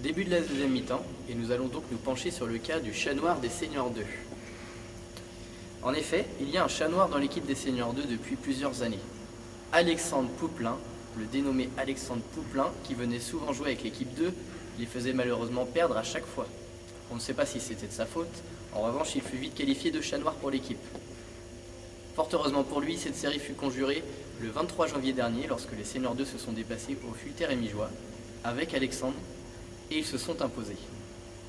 Début de la deuxième mi-temps, et nous allons donc nous pencher sur le cas du chat noir des Seniors 2. En effet, il y a un chat noir dans l'équipe des Seniors 2 depuis plusieurs années. Alexandre Pouplin, le dénommé Alexandre Pouplin, qui venait souvent jouer avec l'équipe 2, les faisait malheureusement perdre à chaque fois. On ne sait pas si c'était de sa faute, en revanche il fut vite qualifié de chat noir pour l'équipe. Fort heureusement pour lui, cette série fut conjurée le 23 janvier dernier lorsque les Seniors 2 se sont déplacés au Fulter-et-Mijois avec Alexandre et ils se sont imposés.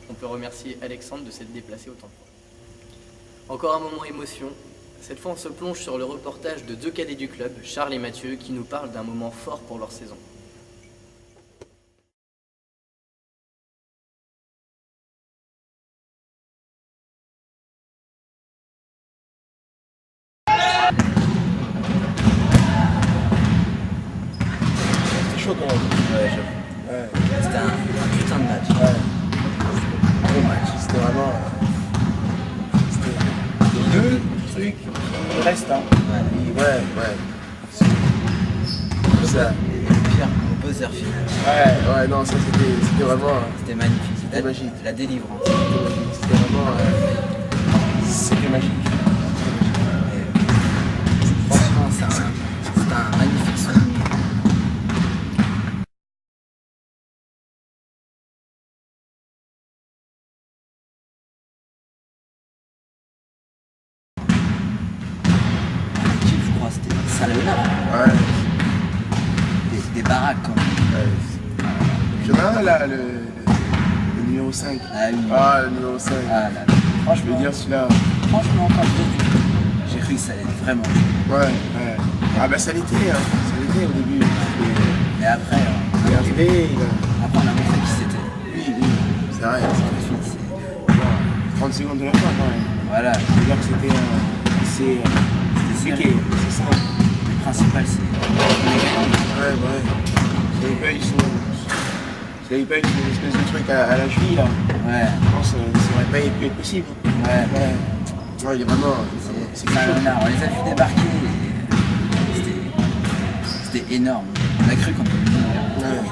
On peut remercier Alexandre de s'être déplacé autant de fois. Encore un moment émotion. Cette fois on se plonge sur le reportage de deux cadets du club, Charles et Mathieu, qui nous parlent d'un moment fort pour leur saison. C'était chaud quand même. Ouais, j'avoue. Ouais. C'était un putain de match. Ouais. Gros match. C'était vraiment. C'était deux trucs qui restent, hein. Ouais. Ouais. Ça. Et Pierre, au buzzer final. Ouais, non, ça c'était vraiment. C'était magnifique. C'était magique. La délivrance. C'était vraiment. C'était magique. Et franchement, c'est un magnifique souvenir. L'équipe, je crois, c'était Salona. Ouais. Des baraques, quand même. Il y en a un là, le numéro 5. Ah oui. Ah, le numéro 5. Ah là là. Je veux Franchement, dire celui-là. franchement, quand j'ai cru que ça allait être vraiment chaud. Ouais. Ah bah ça l'était au début. Mais après, Il est arrivé, après on a montré qui c'était. oui, c'est vrai. Ensuite, c'est... 30 secondes de la fin quand même. Voilà, C'est-à-dire que c'était assez compliqué, serré. c'est ça. Le principal, c'est les gagnants. Ouais. S'il n'avait pas eu une espèce de truc à la cheville là, Ouais, je pense que ça aurait pas pu être possible. Ouais, il est vraiment. C'est quelque chose. on les a vus débarquer et c'était énorme. On a cru qu'on pouvait mourir. Ouais.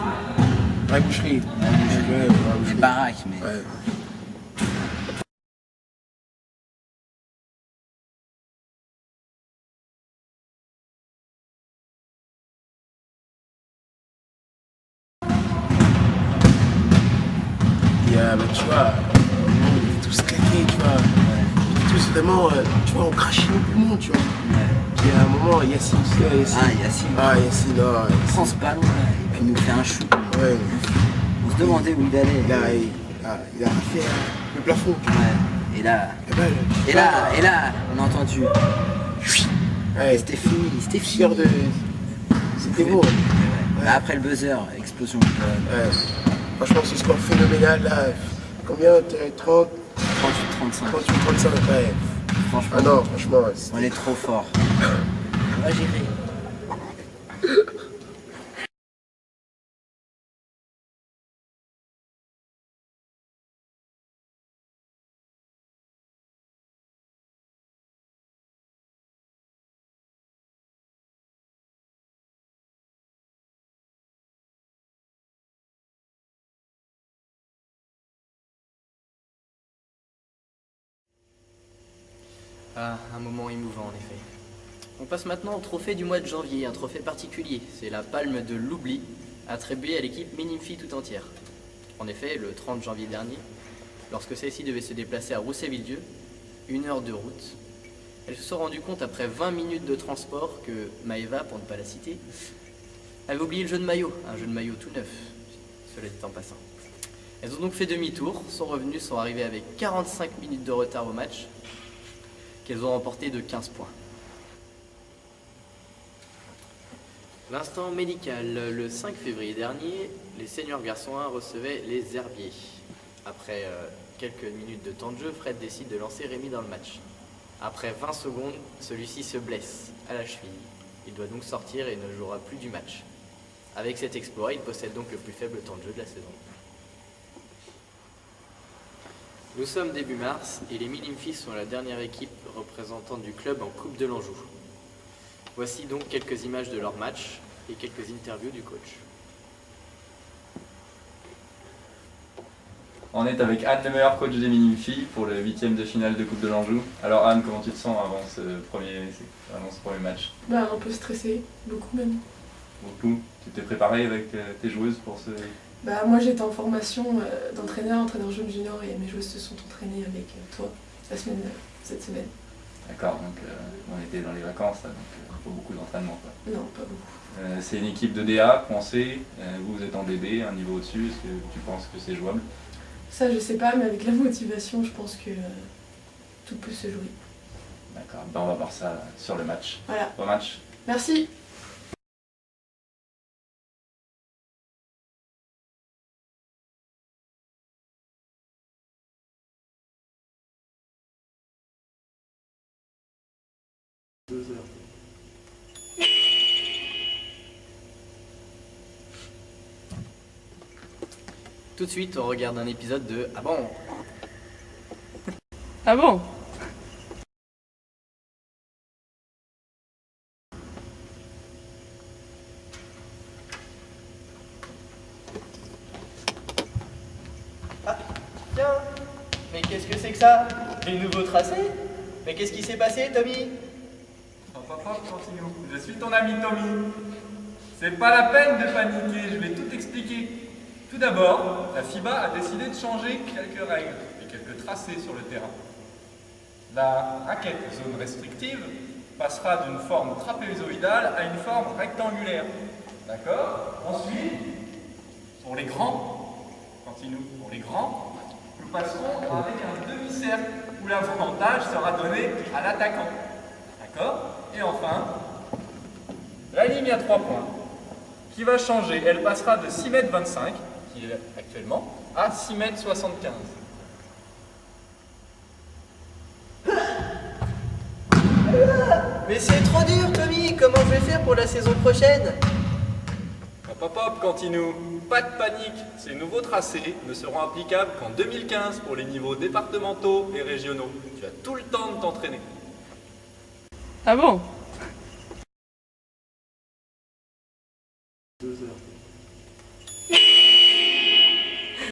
Vraie boucherie. Ouais, vraie Des boucherie. baraques, mais Ouais. Et bah, tu vois, on était tous claqués, tu vois. On était tous vraiment, tu vois, on crachait nos poumons, tu vois. Puis à un moment, Yacine, tu sais, Yacine. Yacine, Ah, Yacine, non, il prend ce ballon là, et puis il nous fait un shoot. Ouais. On se demandait où il allait. Il a raflé le plafond. Ouais. Et là, Et ben, et là, on a entendu. ouais, C'était fini, c'était fini. fier de. C'était beau. Ouais. Mais après le buzzer, explosion. Ouais. Franchement, ce score phénoménal là. Combien 30, 38-35. 38, 35, ouais. Franchement, Ah non, franchement, ouais, on est trop fort. On va gérer. Ah, un moment émouvant en effet. On passe maintenant au trophée du mois de janvier, un trophée particulier. C'est la palme de l'oubli, attribuée à l'équipe Minimfi tout entière. En effet, le 30 janvier dernier, lorsque celle-ci devait se déplacer à Rousset-Villedieu, 1 heure de route, elles se sont rendues compte après 20 minutes de transport que Maëva, pour ne pas la citer, avait oublié le jeu de maillot, un jeu de maillot tout neuf, cela dit en passant. Elles ont donc fait demi-tour, sont revenues, sont arrivées avec 45 minutes de retard au match, qu'elles ont remporté de 15 points. L'instant médical. Le 5 février dernier, les seniors garçons 1 recevaient les Herbiers. Après quelques minutes de temps de jeu, Fred décide de lancer Rémi dans le match. Après 20 secondes, celui-ci se blesse à la cheville. Il doit donc sortir et ne jouera plus du match. Avec cet exploit, il possède donc le plus faible temps de jeu de la saison. Nous sommes début mars et les Minimfis sont la dernière équipe représentante du club en Coupe de l'Anjou. Voici donc quelques images de leur match et quelques interviews du coach. On est avec Anne, le meilleur coach des minimes-filles pour le 8e de finale de Coupe de l'Anjou. Alors Anne, comment tu te sens avant ce premier match? Bah, un peu stressée, beaucoup même. Beaucoup. Tu t'es préparé avec tes joueuses pour ce... Bah, moi j'étais en formation entraîneur jeune junior et mes joueuses se sont entraînées avec toi cette semaine. D'accord, donc on était dans les vacances, là, donc pas beaucoup d'entraînement. Non, pas beaucoup. C'est une équipe de DA, pensez, vous êtes en DB, un niveau au-dessus, est-ce que tu penses que c'est jouable? Ça je sais pas, mais avec la motivation je pense que tout peut se jouer. D'accord, ben, on va voir ça sur le match. Voilà. Bon match. Merci. Tout de suite, on regarde un épisode de Ah bon? Ah bon? Tiens, mais qu'est-ce que c'est que ça? Les nouveaux tracés? Mais qu'est-ce qui s'est passé, Tommy? Papa, continue. Je suis ton ami Tommy. C'est pas la peine de paniquer, je vais tout expliquer. Tout d'abord, la FIBA a décidé de changer quelques règles et quelques tracés sur le terrain. La raquette zone restrictive passera d'une forme trapézoïdale à une forme rectangulaire. D'accord? Ensuite, pour les grands, pour les grands, nous passerons avec un demi-cercle où l'avantage sera donné à l'attaquant. D'accord? Et enfin, la ligne à 3 points, qui va changer. Elle passera de 6,25 m, qui est actuellement, à 6,75 m. Mais c'est trop dur, Tommy! Comment je vais faire pour la saison prochaine? Hop, hop, continue. Pas de panique, ces nouveaux tracés ne seront applicables qu'en 2015 pour les niveaux départementaux et régionaux. Tu as tout le temps de t'entraîner. Ah bon?